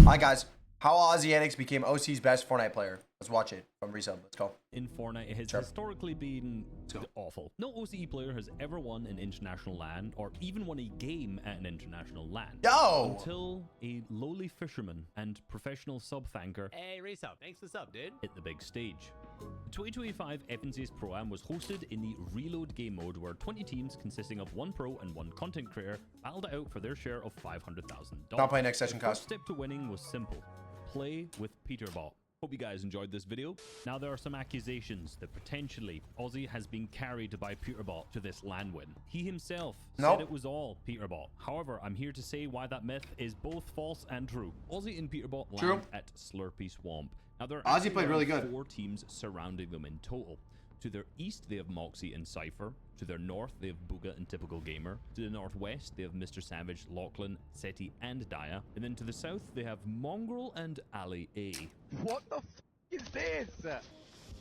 Hi guys, how AUSSIE became OC's best Fortnite player. Let's watch it from Resub. Let's go. In Fortnite, it has historically been awful. No OCE player has ever won an international LAN or even won a game at an international LAN. Yo! Until a lowly fisherman and professional sub-thanker Hey, Resub, thanks for the sub, dude. hit the big stage. The 2025 ANTICS Pro-Am was hosted in the Reload game mode where 20 teams consisting of one pro and one content creator battled it out for their share of $500,000. Not playing next session, The first cuz. step to winning was simple. Play with Peterbot. Hope you guys enjoyed this video. Now there are some accusations that potentially OCE has been carried by Peterbot to this LAN win. He himself said it was all Peterbot. However, I'm here to say why that myth is both false and true. OCE and Peterbot land at Slurpy Swamp. Now there are OCE played really good. 4 teams surrounding them in total. To their east, they have Moxie and Cypher. To their north, they have Booga and Typical Gamer. To the northwest, they have Mr. Savage, Lachlan, Seti, and Daya. And then to the south, they have Mongrel and Ali A. What the f is this?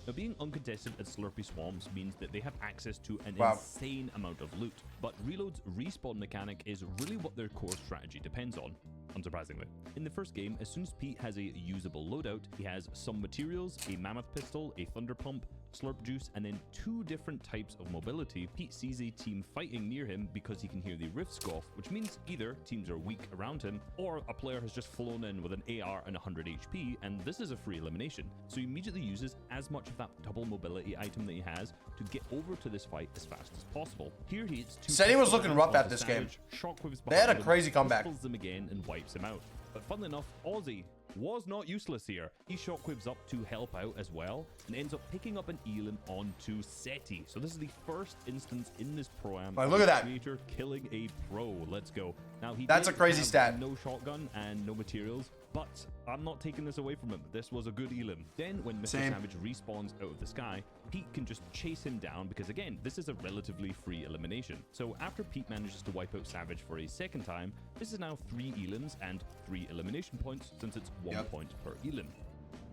Now, being uncontested at Slurpy Swamps means that they have access to an insane amount of loot, but Reload's respawn mechanic is really what their core strategy depends on, unsurprisingly. In the first game, as soon as Pete has a usable loadout, he has some materials, a mammoth pistol, a thunder pump, slurp juice, and then 2 different types of mobility. Pete sees a team fighting near him because he can hear the rift scoff, which means either teams are weak around him or a player has just flown in with an AR and 100 HP, and this is a free elimination. So he immediately uses as much of that double mobility item that he has to get over to this fight as fast as possible. Here he hits 2. Seti was looking rough at this game. They had a crazy comeback. Pulls them again and wipes him out. But funnily enough, OCE was not useless here. He shockwaves up to help out as well and ends up picking up an Elim onto Seti. So this is the first instance in this pro-am. Look at that. Creator killing a pro. Let's go. Now That's a crazy stat. No shotgun and no materials, but I'm not taking this away from him. This was a good Elim. Then when Mr. Savage respawns out of the sky, Pete can just chase him down because again, this is a relatively free elimination. So after Pete manages to wipe out Savage for a second time, this is now 3 Elims and 3 elimination points since it's 1 point per Elim.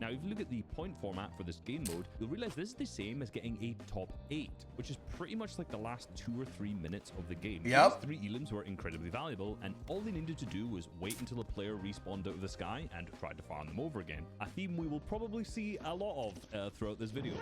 Now, if you look at the point format for this game mode, you'll realize this is the same as getting a top 8, which is pretty much like the last 2 or 3 minutes of the game. These 3 Elims were incredibly valuable, and all they needed to do was wait until a player respawned out of the sky and tried to farm them over again. A theme we will probably see a lot of throughout this video.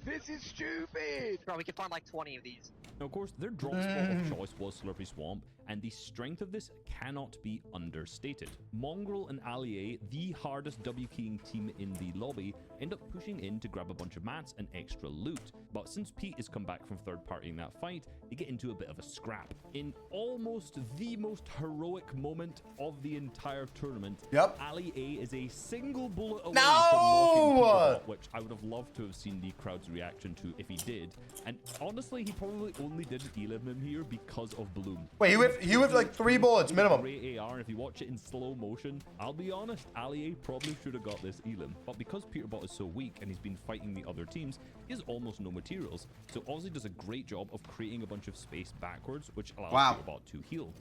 This is stupid! Bro, we can find like 20 of these. Now, of course, their drop spot of choice was Slurpy Swamp, and the strength of this cannot be understated. Mongrel and Ali, the hardest W keying team in the lobby, end up pushing in to grab a bunch of mats and extra loot. But since Pete has come back from third party in that fight, they get into a bit of a scrap. In almost the most heroic moment of the entire tournament, Ali A is a single bullet away from knocking Peterbot, which I would have loved to have seen the crowd's reaction to if he did. And honestly, he probably only didn't elim him here because of Bloom. Wait, he whipped like 3 bullets minimum. Great AR, and if you watch it in slow motion, I'll be honest, Ali A probably should have got this elim. But because Peterbot is so weak and he's been fighting the other teams, he has almost no materials. So OCE does a great job of creating a bunch of space backwards, which allows Peterbot to heal.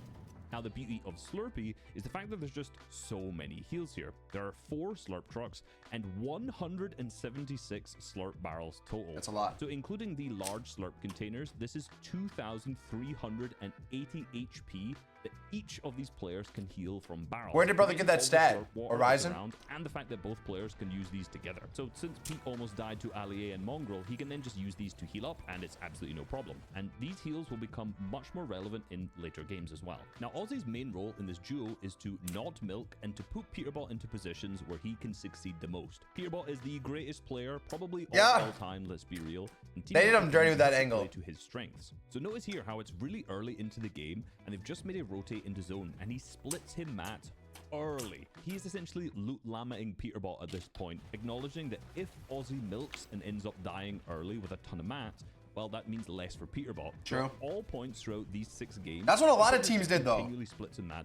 Now, the beauty of Slurpy is the fact that there's just so many heals here. There are 4 slurp trucks and 176 slurp barrels total. That's a lot. So including the large slurp containers, this is 2,380 HP that each of these players can heal from barrels. Where did brother get that stat? Horizon? And the fact that both players can use these together. So since Pete almost died to Ali and Mongrel, he can then just use these to heal up and it's absolutely no problem. And these heals will become much more relevant in later games as well. Now, OCE's main role in this duo is to not milk and to put Peterbot into positions where he can succeed the most. Peterbot is the greatest player probably of all time, let's be real. They did him dirty with that angle. To his strengths. So notice here how it's really early into the game and they've just made a rotate into zone and he splits him mats early. He is essentially loot llamaing Peterbot at this point, acknowledging that if OCE milks and ends up dying early with a ton of mats, well, that means less for Peterbot. True. All points throughout these 6 games. That's what a lot of teams did, though.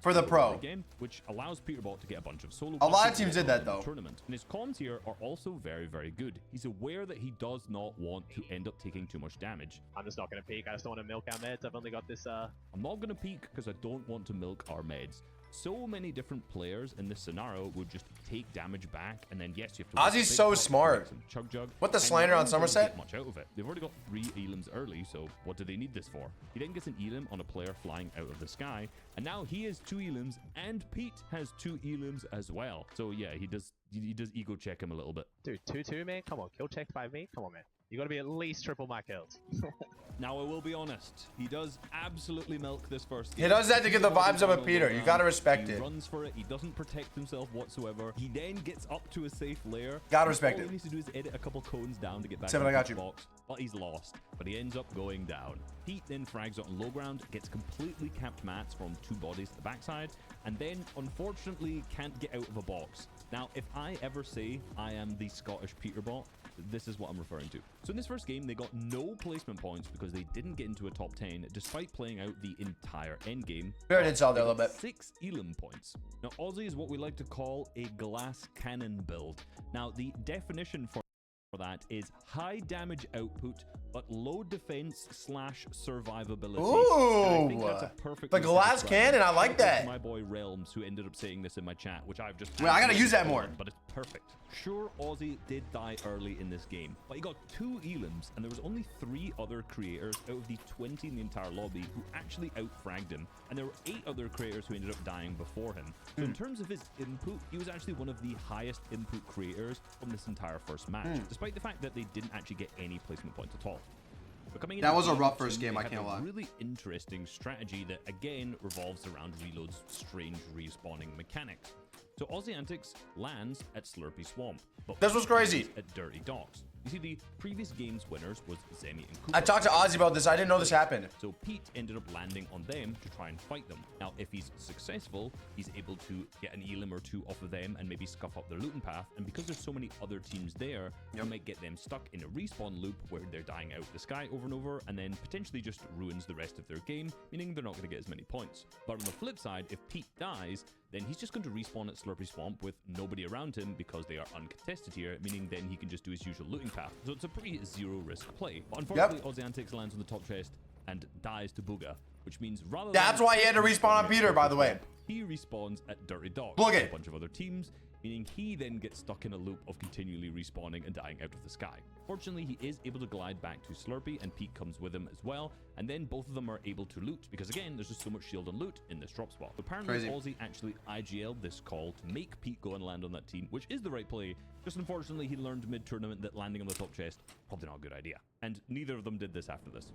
For the pro. Again, which allows Peterbot to get a bunch of solo. A lot of teams did that, though. Tournament. And his comms here are also very, very good. He's aware that he does not want to end up taking too much damage. I'm just not going to peek. I just don't want to milk our meds. I've only got this, I'm not going to peek because I don't want to milk our meds. So many different players in this scenario would just take damage back, and then yes, you have to. Ozzy's so smart. Chug jug. What, the Slander on Somerset? Get much out of it. They've already got 3 elims early, so what do they need this for? He then gets an elim on a player flying out of the sky, and now he has 2 elims, and Pete has 2 elims as well. So yeah, he does ego check him a little bit. Dude, 2-2, man. Come on, kill checked by me. Come on, man. You gotta be at least triple my kills. Now, I will be honest, he does absolutely milk this first game. He does that to get the vibes up of Peter. You gotta respect it. He runs for it. He doesn't protect himself whatsoever. He then gets up to a safe layer. Gotta respect it. All he needs to do is edit a couple cones down to get back Seven, I into got the you. box, but he's lost. But he ends up going down. Pete then frags out on low ground, gets completely capped mats from 2 bodies to the backside, and then, unfortunately, can't get out of a box. Now, if I ever say I am the Scottish Peterbot, this is what I'm referring to. So in this first game, they got no placement points because they didn't get into a top 10 despite playing out the entire end game. Fair did sell there a little bit. 6 elim points. Now, Aussie is what we like to call a glass cannon build. Now, the definition for that is high damage output but low defense / survivability. Ooh, and I think that's a perfect the way to glass describe cannon, it. I like Shout out to that. my boy Realms, who ended up saying this in my chat, which I've just. Well, I gotta use that more. But it's perfect. Sure, Aussie did die early in this game, but he got 2 elims, and there was only 3 other creators out of the 20 in the entire lobby who actually outfragged him, and there were 8 other creators who ended up dying before him. So in terms of his input, he was actually one of the highest input creators from this entire first match, despite the fact that they didn't actually get any placement points at all. But coming into That was a game rough first 2, game, they I had can't a lie. really interesting strategy that again revolves around Reload's strange respawning mechanics. So Aussie Antics lands at Slurpy Swamp, but This was crazy. lands at Dirty Docks. You see, the previous game's winners was Zemi and Cooper. I talked to Ozzy about this. I didn't know this happened. So Pete ended up landing on them to try and fight them. Now, if he's successful, he's able to get an elim or 2 off of them and maybe scuff up their looting path. And because there's so many other teams there, you might get them stuck in a respawn loop where they're dying out the sky over and over, and then potentially just ruins the rest of their game, meaning they're not going to get as many points. But on the flip side, if Pete dies, then he's just going to respawn at Slurpy Swamp with nobody around him because they are uncontested here, meaning then he can just do his usual looting path. So it's a pretty zero-risk play. But unfortunately, Aussie Antics lands on the top chest and dies to Booga, which means rather That's than why he had to respawn on Peter, by the way. he respawns at Dirty Dog Look with it. a bunch of other teams, meaning he then gets stuck in a loop of continually respawning and dying out of the sky. Fortunately, he is able to glide back to Slurpy, and Pete comes with him as well, and then both of them are able to loot, because again, there's just so much shield and loot in this drop spot. Apparently, Crazy. Aussie actually IGL'd this call to make Pete go and land on that team, which is the right play. Just unfortunately, he learned mid-tournament that landing on the top chest, probably not a good idea. And neither of them did this after this.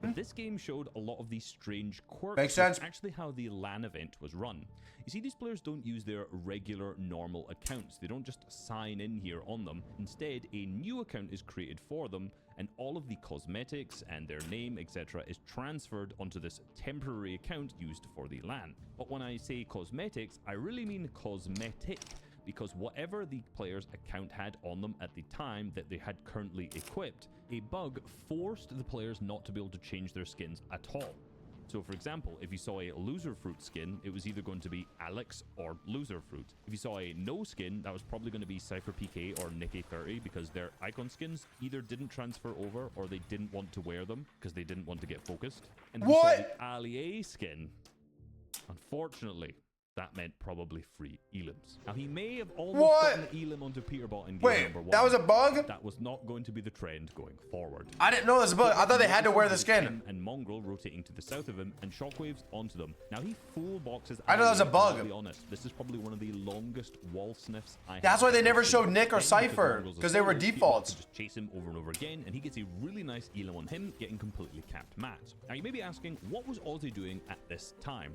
But this game showed a lot of these strange quirks. Makes sense. With actually how the LAN event was run. You see, these players don't use their regular normal accounts. They don't just sign in here on them. Instead, a new account is created for them, and all of the cosmetics and their name, etc. is transferred onto this temporary account used for the LAN. But when I say cosmetics, I really mean cosmetic, because whatever the player's account had on them at the time that they had currently equipped, a bug forced the players not to be able to change their skins at all. So for example, if you saw a loser fruit skin, it was either going to be Alex or loser fruit. If you saw a no skin, that was probably going to be Cypher PK or Nicky30, because their icon skins either didn't transfer over or they didn't want to wear them because they didn't want to get focused. And if you saw the Ali skin, unfortunately, that meant probably free elims. Now, he may have almost gotten the elim onto Peterbot in game number 1. That was a bug? That was not going to be the trend going forward. I didn't know that was a bug. I thought they had to wear the skin. Him and Mongrel rotating to the south of him, and shockwaves onto them. Now, he full boxes. I know that was a Ali, bug. I'll be honest, this is probably one of the longest wall sniffs I have. That's why they never showed Nick or Then, Cypher, Mongrel's a because they were solo, Peterbot defaults. can just chase him over and over again, and he gets a really nice elim on him, getting completely capped mats. Now, you may be asking, what was Aussie doing at this time?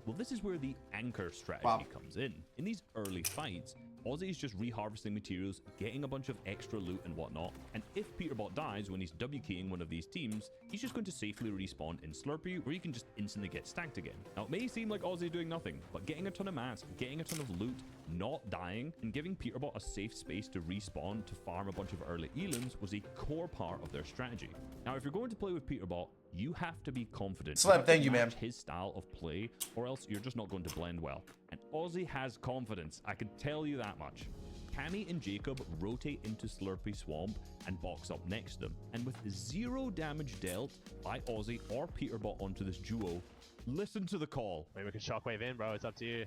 Well, this is where the anchor strategy comes in. In these early fights, Aussie is just reharvesting materials, getting a bunch of extra loot and whatnot, and if Peterbot dies when he's W-keying one of these teams, he's just going to safely respawn in Slurpy, where you can just instantly get stacked again. Now, it may seem like Aussie doing nothing, but getting a ton of mats, getting a ton of loot, not dying, and giving Peterbot a safe space to respawn to farm a bunch of early elims was a core part of their strategy. Now, if you're going to play with Peterbot, you have to be confident. Slap, thank you, man. Match his style of play, or else you're just not going to blend well. And Aussie has confidence, I can tell you that much. Cammy and Jacob rotate into Slurpy Swamp and box up next to them. And with 0 damage dealt by Aussie or Peterbot onto this duo, Listen to the call. Maybe we can shockwave in, bro. It's up to you.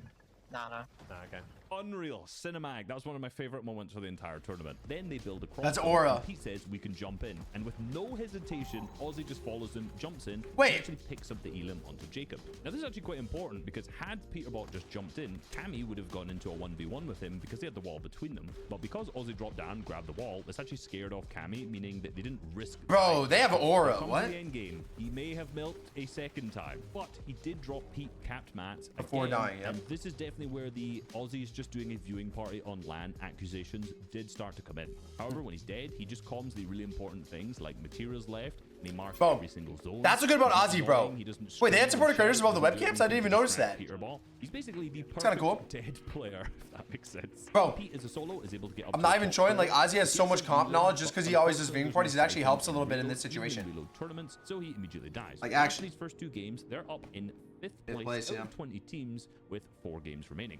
Nah, nah. Nah, okay. Unreal. Cinemag. That was one of my favorite moments of the entire tournament. Then they build a cross. That's Aura. Pete says we can jump in. And with no hesitation, Ozzy just follows him, jumps in, Wait. and actually picks up the Elim onto Jacob. Now, this is actually quite important because had Peterbot just jumped in, Cammy would have gone into a 1v1 with him because they had the wall between them. But because Ozzy dropped down, grabbed the wall, this actually scared off Cammy, meaning that they didn't risk. Bro, they have Aura. Comes What? the end game. He may have milked a second time, but he did drop Pete capped mats Before again, dying, yeah. And this is definitely where the Aussies just doing a viewing party on LAN accusations did start to come in. However, when he's dead, he just calms the really important things like materials left, and he marks Bro, every single zone. that's what's good about He's Aussie, bro. annoying, he doesn't Wait, they had scream supported and creators shout above the and do webcams? I didn't even notice distract that. Peterbot. He's basically the kinda perfect cool. dead player, if that makes sense. Bro, Pete as a solo is able to get up I'm to not the even top showing, four. like, Ozzy has so He much says comp reload, knowledge just but 'cause he always does unfortunately, viewing there's parties. It no actually fighting helps a little bit in reload, this situation. even reload tournaments, so he immediately dies. Like, After actually. these first two games, they're up in fifth Fifth place, place, out yeah. of 20 teams with 4 games remaining.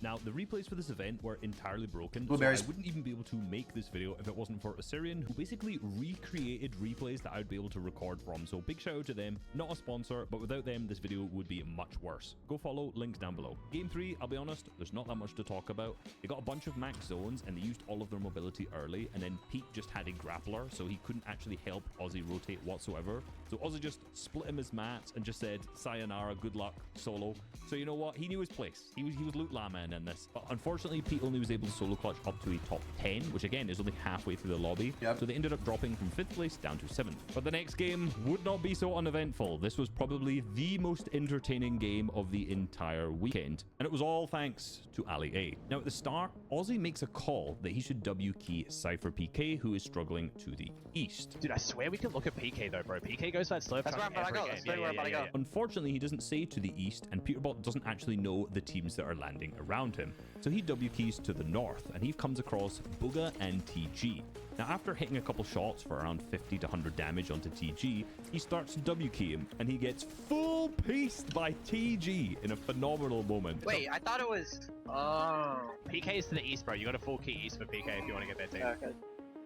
Now, the replays for this event were entirely broken, so Blueberries. I wouldn't even be able to make this video if it wasn't for Assyrian, who basically recreated replays that I'd be able to record from. So big shout out to them. Not a sponsor, but without them, this video would be much worse. Go follow, links down below. Game 3, I'll be honest, there's not that much to talk about. They got a bunch of max zones, and they used all of their mobility early, and then Pete just had a grappler, so he couldn't actually help Ozzy rotate whatsoever. So Ozzy just split him his mats and just said, sayonara, good luck, solo. So you know what? He knew his place. He was Loot Lama in this. But unfortunately, Pete only was able to solo clutch up to a top 10, which again is only halfway through the lobby. Yep. So they ended up dropping from 5th place down to 7th. But the next game would not be so uneventful. This was probably the most entertaining game of the entire weekend. And it was all thanks to Ali A. Now at the start, Ozzy makes a call that he should W key Cypher PK, who is struggling to the east. Dude, I swear we can look at PK though, bro. PK goes for that slurp. That's where I'm about to go. That's where I'm about to go. Unfortunately, he doesn't say to the east, and Peterbot doesn't actually know the teams that are landing around him. So he W keys to the north, and he comes across Booga and TG. Now, after hitting a couple shots for around 50 to 100 damage onto TG, he starts to W key him, and he gets full pieced by TG in a phenomenal moment. Wait, I thought it was. Oh. PK is to the east, bro. You got a full key east for PK if you want to get that team. Okay.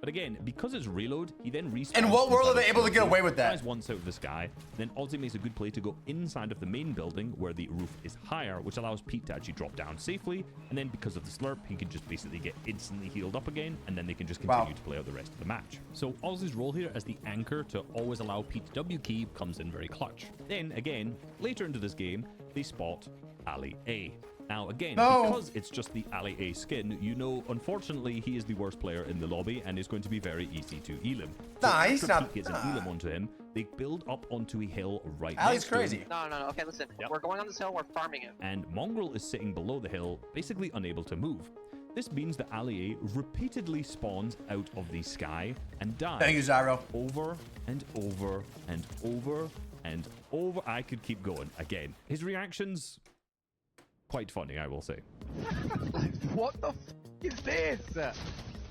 But again, because it's reload, he then respawns. In what world are inside they of able to get the away with that? flies once out of the sky. Then Ozzy makes a good play to go inside of the main building where the roof is higher, which allows Pete to actually drop down safely. And then because of the slurp, he can just basically get instantly healed up again, and then they can just continue to play out the rest of the match. So Ozzy's role here as the anchor to always allow Pete to W key comes in very clutch. Then again, later into this game, they spot Ali A. Now, again, because it's just the Ali A skin, you know, unfortunately, he is the worst player in the lobby and is going to be very easy to Elim. So Nah, he's after not- Pete gets an Elim onto him, they build up onto a hill right Ali's next to him. crazy. No, no, no. Okay, listen. Yep. We're going on this hill. We're farming it. And Mongrel is sitting below the hill, basically unable to move. This means that Ali A repeatedly spawns out of the sky and dies. Thank you, Zyro. Over and over and over and over. I could keep going again. His reactions, quite funny, I will say. What the f is this?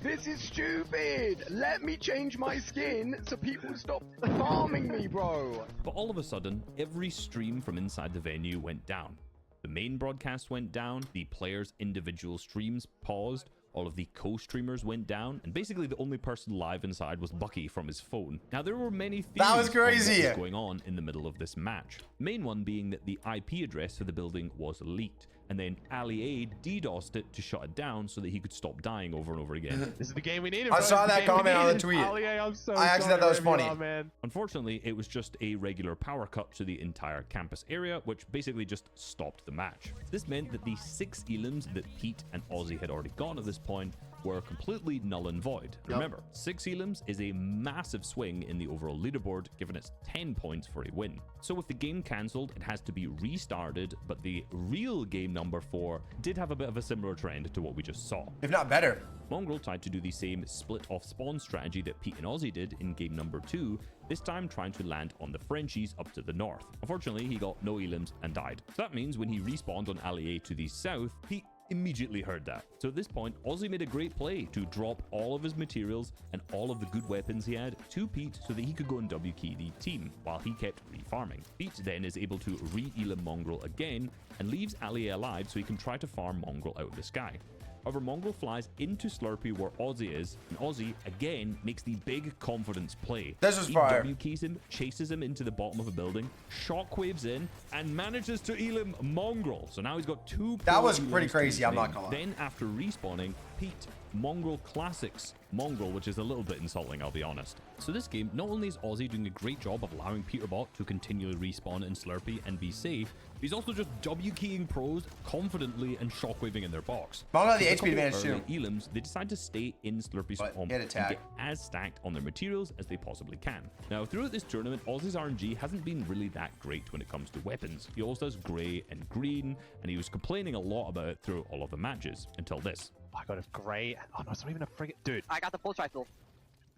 This is stupid! Let me change my skin so people stop farming me, bro! But all of a sudden, every stream from inside the venue went down. The main broadcast went down, the players' individual streams paused, all of the co-streamers went down, and basically the only person live inside was Bucky from his phone. Now, there were many theories That was on what crazy. was going on in the middle of this match. The main one being that the IP address for the building was leaked, and then Ali A DDoSed it to shut it down so that he could stop dying over and over again. This is the game we needed, I bro. saw This is that the game we comment on the needed. tweet. Ali A, I'm so I actually thought that was sorry, funny. man. Unfortunately, it was just a regular power cut to the entire campus area, which basically just stopped the match. This meant that the 6 elims that Pete and Ozzy had already gone at this point were completely null and void. Remember, 6 elims is a massive swing in the overall leaderboard, given it's 10 points for a win. So with the game cancelled, it has to be restarted, but the real game number 4 did have a bit of a similar trend to what we just saw. If not better. Mongrel tried to do the same split off spawn strategy that Pete and Ozzy did in game number 2, this time trying to land on the Frenchies up to the north. Unfortunately, he got no elims and died. So that means when he respawned on Ali A to the south, Pete immediately heard that. So at this point, Ozzy made a great play to drop all of his materials and all of the good weapons he had to Pete so that he could go and W key the team while he kept re-farming. Pete then is able to re-elim Mongrel again and leaves Ali alive so he can try to farm Mongrel out of the sky. However, Mongrel flies into Slurpee where Aussie is, and Aussie, again, makes the big confidence play. This was He fire. W-keys him, chases him into the bottom of a building, shockwaves in, and manages to elim Mongrel. So now he's got 2 That was elims pretty to crazy, his I'm not name. gonna lie. Then after respawning, Pete Mongrel classics Mongrel, which is a little bit insulting, I'll be honest. So this game, not only is Aussie doing a great job of allowing Peterbot to continually respawn in Slurpee and be safe, he's also just W-keying pros confidently and shockwaving in their box. Mongrel had the With a HP couple advantage early too. elims, they decide to stay in Slurpee's But home hit and attack. get as stacked on their materials as they possibly can. Now, throughout this tournament, Aussie's RNG hasn't been really that great when it comes to weapons. He always does grey and green, and he was complaining a lot about it through all of the matches, until this. I got a great. Oh no, it's not even a frigate, dude. I got the pulse rifle.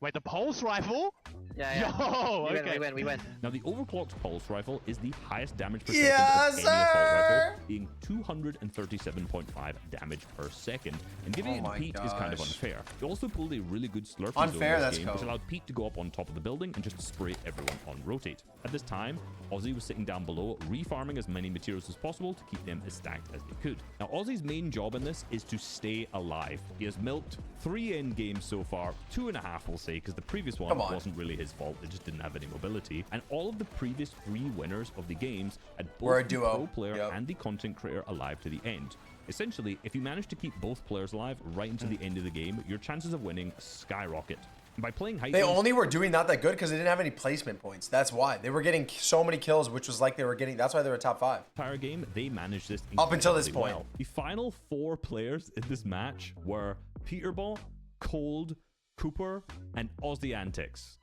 Wait, the pulse rifle? Yeah, Yo, we okay. win, we win, we win. Now, the overclocked pulse rifle is the highest damage per second Yes, of any assault sir! rifle, being 237.5 damage per second, and giving Oh it to my Pete is kind of gosh. unfair. He also pulled a really good Slurpee Unfair, zone that's this game, which cool. allowed Pete to go up on top of the building and just spray everyone on rotate. At this time, Aussie was sitting down below, refarming as many materials as possible to keep them as stacked as they could. Now, Aussie's main job in this is to stay alive. He has milked 3 end games so far, 2.5 we'll say, because the previous one Come on. wasn't really his fault. They just didn't have any mobility. And all of the previous 3 winners of the games had Were a both the duo. pro player Yep. and the content creator alive to the end. Essentially, if you manage to keep both players alive right into the end of the game, your chances of winning skyrocket. And by playing high They only were doing not that good because they didn't have any placement points. That's why. They were getting so many kills, which was like they were getting, that's why they were top 5. entire game, they managed this Up until this incredibly point. well. The final 4 players in this match were Peterbot, Cold, Cooper, and Aussie Antics.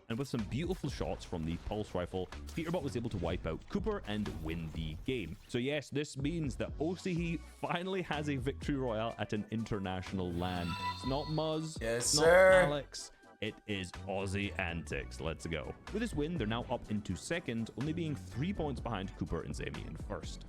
And with some beautiful shots from the pulse rifle, Peterbot was able to wipe out Cooper and win the game. So yes, this means that OCE finally has a victory royale at an international LAN. It's not Muzz, Yes, it's not sir. Alex, it is Aussie Antics. Let's go. With this win, they're now up into second, only being 3 points behind Cooper and Zemi in first.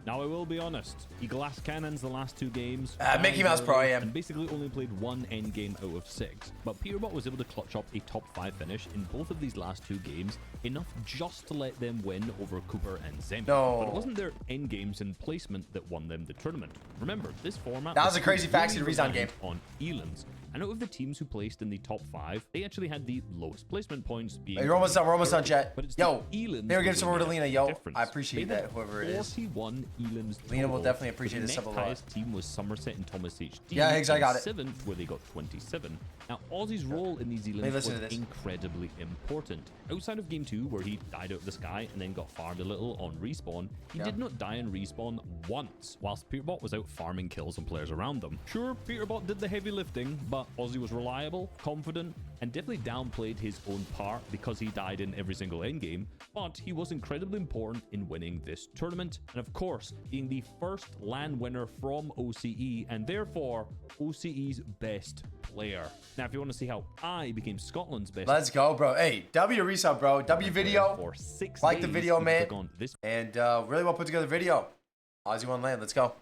Now, I will be honest, he glass cannons the last 2 games. Mickey Mouse Pro, I am. And basically only played 1 end game out of 6. But Peterbot was able to clutch up a top 5 finish in both of these last 2 games, enough just to let them win over Cooper and Zemi. No. But it wasn't their end games and placement that won them the tournament. Remember, this format That was a crazy really Faxi Rezon game. reliant on elims. And out of the teams who placed in the top 5, they actually had the lowest placement points being... Hey, we're almost done. We're almost done, chat. But it's Yo, the elims they were getting that some really over to made Lena. a Yo, difference. I appreciate They that, had whoever it is. 41 elims Lena will total, definitely but appreciate the this next sub a lot. highest team was Somerset and Thomas HD. Yeah, Higgs, I got it. 7th, where they got 27. Now, Aussie's role in these elims listen was to this. incredibly important. Outside of game 2, where he died out of the sky and then got farmed a little on respawn, he Yeah. did not die on respawn once, whilst Peterbot was out farming kills on players around them. Sure, Peterbot did the heavy lifting, but Aussie was reliable, confident, and definitely downplayed his own part because he died in every single endgame, but he was incredibly important in winning this tournament, and of course, being the first LAN winner from OCE, and therefore, OCE's best player. Now, if you want to see how I became Scotland's best Let's go, bro. Hey, W resub, bro. W video. for 6 Like the days, video, you can man. click on this And really well put together video. Aussie 1 land. Let's go.